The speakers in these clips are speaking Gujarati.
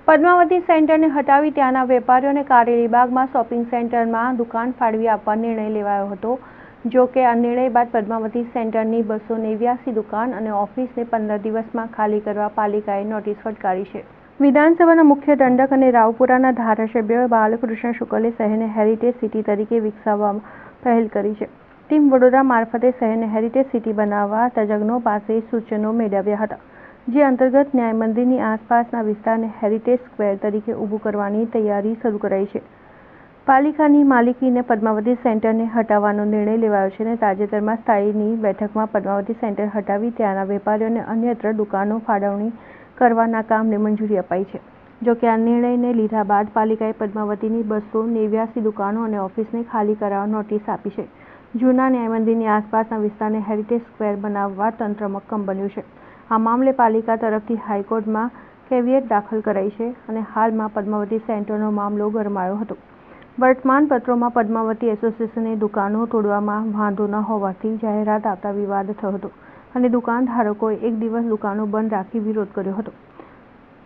પદ્માવતી સેન્ટરને હટાવી ત્યાંના વેપારીઓને કારેલીબાગમાં શોપિંગ સેન્ટરમાં દુકાન ફાળવી આપવા નિર્ણય લેવાયો હતો। જો કે આ નિર્ણય બાદ પદ્માવતી સેન્ટરની 289 દુકાન અને ઓફિસને 15 દિવસમાં ખાલી કરવા પાલિકાએ નોટિસ ફટકારી છે। વિધાનસભાના મુખ્ય દંડક અને રાવપુરાના ધારાસભ્ય બાલકૃષ્ણ શુક્લે શહેરને હેરિટેજ સિટી તરીકે વિકસાવવામાં પહેલ કરી છે। ટીમ વડોદરા મારફતે શહેરને હેરિટેજ સિટી બનાવવા તજજ્ઞો પાસે સૂચનો મેળવ્યા હતા, જે અંતર્ગત ન્યાય મંદિરની આસપાસના વિસ્તારને હેરિટેજ સ્ક્વેર તરીકે ઊભું કરવાની તૈયારી શરૂ કરાઈ છે। પાલિકાની માલિકીને પદ્માવતી સેન્ટરને હટાવવાનો નિર્ણય લેવાયો છે અને તાજેતરમાં સ્થાયીની બેઠકમાં પદ્માવતી સેન્ટર હટાવી ત્યાંના વેપારીઓને અન્યત્ર દુકાનો ફાળવણી કરવાના કામને મંજૂરી અપાઈ છે। જો કે આ નિર્ણયને લીધા બાદ પાલિકાએ પદ્માવતીની 289 દુકાનો અને ઓફિસને ખાલી કરાવવા નોટિસ આપી છે। જૂના ન્યાય મંદિરની આસપાસના વિસ્તારને હેરિટેજ સ્ક્વેર બનાવવા તંત્ર મક્કમ બન્યું છે। આ મામલે પાલિકા તરફથી હાઈકોર્ટમાં કેવિયેટ દાખલ કરાઈ છે અને હાલમાં પદ્માવતી સેન્ટરનો મામલો ગરમાયો હતો। વર્તમાન પત્રોમાં પદ્માવતી એસોસિએશને દુકાનો તોડવામાં વાંધો ન હોવાથી જાહેરાત આપતા વિવાદ થયો હતો અને દુકાનધારકોએ એક દિવસ દુકાનો બંધ રાખી વિરોધ કર્યો હતો।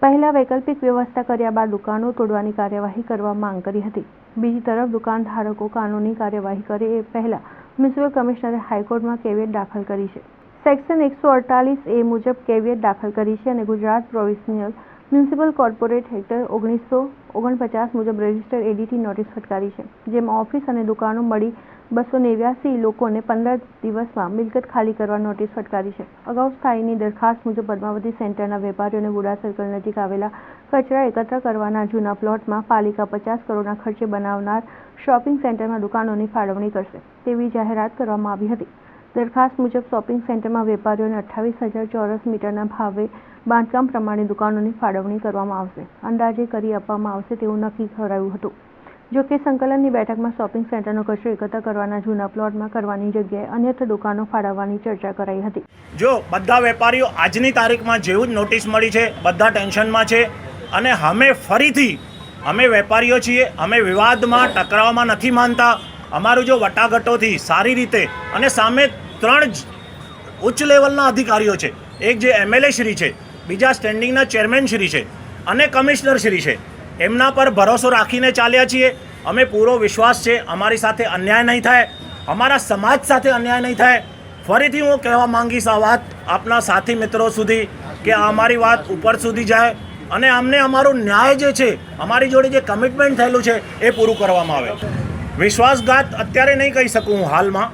પહેલા વૈકલ્પિક વ્યવસ્થા કર્યા બાદ દુકાનો તોડવાની કાર્યવાહી કરવા માંગ કરી હતી। બીજી તરફ દુકાનધારકો કાનૂની કાર્યવાહી કરે એ પહેલા મ્યુનિસિપલ કમિશનરે હાઈકોર્ટમાં કેવિયેટ દાખલ કરી છે। સેક્શન 148A મુજબ કેવિયેટ દાખલ કરી છે અને Gujarat provincial municipal corporate act 1949 મુજબ રજિસ્ટર્ડ એડીથી નોટિસ ફટકારી છે, જેમાં ઓફિસ અને દુકાનો મળી 289 લોકોને 15 દિવસમાં મિલકત ખાલી કરવા નોટિસ ફટકારી છે। અગાઉ સ્થાયીની દરખાસ્ત મુજબ પદ્માવતી સેન્ટરના વેપારીઓને બુડા સર્કલ નજીક આવેલા કચરા એકત્ર કરવાના જૂના પ્લોટમાં પાલિકા 50 કરોડના ખર્ચે બનાવનાર શોપિંગ સેન્ટરમાં દુકાનોની ફાળવણી કરશે તેવી જાહેરાત કરવામાં આવી હતી। દરખાસ્ત મુજબ શોપિંગ સેન્ટરમાં વેપારીઓને 28,000 ચોરસ મીટરના ભાવે બાંધકામ પ્રમાણે દુકાનોની ફાળવણી કરવામાં આવશે, અંદાજે કરી આપવામાં આવશે તેવું નક્કી કરાયું હતું। જો કે સંકલનની બેઠકમાં શોપિંગ સેન્ટરનો કચરો એકત્ર કરવાના જૂના પ્લોટમાં કરવાની જગ્યાએ અન્યત્ર દુકાનો ફાળવવાની ચર્ચા કરાઈ હતી। જો બધા વેપારીઓ આજની તારીખમાં જેવું જ નોટિસ મળી છે, બધા ટેન્શનમાં છે અને અમે વેપારીઓ છીએ, અમે વિવાદમાં ટકરાવવામાં નથી માનતા। અમારું જો વટાઘટોથી સારી રીતે અને સામે 3 ઉચ્ચ લેવલના અધિકારીઓ છે, એક જે MLA શ્રી છે, બીજા સ્ટેન્ડિંગના ચેરમેન શ્રી છે અને કમિશનર શ્રી છે, એમના પર ભરોસો રાખીને ચાલ્યા છીએ। અમે પૂરો વિશ્વાસ છે અમારી સાથે અન્યાય નહીં થાય, અમારા સમાજ સાથે અન્યાય નહીં થાય। ફરીથી હું કહેવા માંગીશ આ વાત આપના સાથી મિત્રો સુધી કે અમારી વાત ઉપર સુધી જાય અને અમને અમારો ન્યાય જે છે, અમારી જોડે જે કમિટમેન્ટ થયેલું છે એ પૂરું કરવામાં આવે। વિશ્વાસઘાત અત્યારે નહીં કહી શકું હું હાલમાં।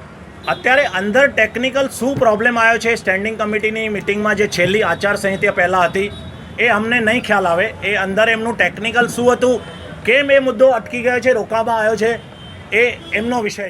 અત્યારે અંદર ટેકનિકલ શું પ્રોબ્લેમ આવ્યો છે સ્ટેન્ડિંગ કમિટીની મિટિંગમાં જે છેલ્લી આચારસંહિતા પહેલાં હતી એ અમને નહીં ખ્યાલ આવે। એ અંદર એમનું ટેકનિકલ શું હતું, કેમ એ મુદ્દો અટકી ગયો છે, રોકવામાં આવ્યો છે, એ એમનો વિષય છે।